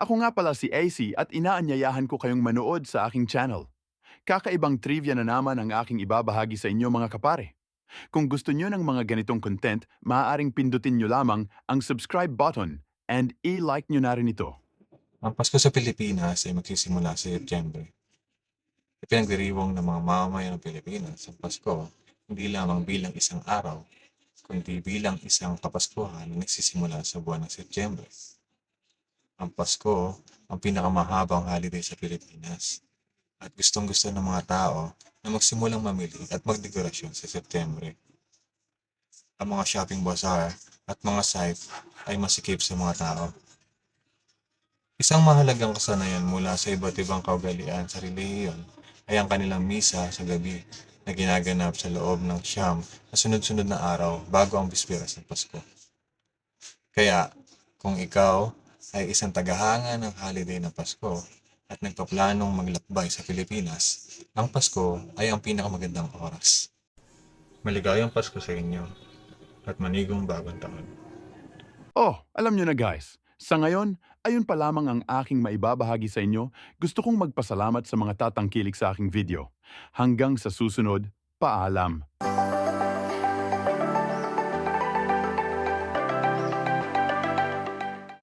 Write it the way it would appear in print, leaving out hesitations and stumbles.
Ako nga pala si AC at inaanyayahan ko kayong manood sa aking channel. Kakaibang trivia na naman ang aking ibabahagi sa inyo mga kapare. Kung gusto nyo ng mga ganitong content, maaaring pindutin nyo lamang ang subscribe button and i-like nyo na rin ito. Ang Pasko sa Pilipinas ay magsisimula sa Setyembre. Ipinagdiriwang ng mga mamamayan ng Pilipinas ang Pasko hindi lamang bilang isang araw, kundi bilang isang kapaskuhan na nagsisimula sa buwan ng Setyembre. Ang Pasko ang pinakamahabang holiday sa Pilipinas at gustong-gusto ng mga tao na magsimulang mamili at magdekorasyon sa Setyembre. Ang mga shopping bazaar at mga site ay masikip sa mga tao. Isang mahalagang kasanayan mula sa iba't ibang kaugalian sa relihiyon ay ang kanilang misa sa gabi na ginaganap sa loob ng siyam na sunod-sunod na araw bago ang bisperas ng Pasko. Kaya, kung ikaw ay isang tagahanga ng holiday ng Pasko at nagpaplanong maglakbay sa Pilipinas, ang Pasko ay ang pinakamagandang oras. Maligayang Pasko sa inyo at manigong bagong taon. Oh, alam nyo na guys, sa ngayon, ayun pa lamang ang aking maibabahagi sa inyo. Gusto kong magpasalamat sa mga tatangkilik sa aking video. Hanggang sa susunod, paalam.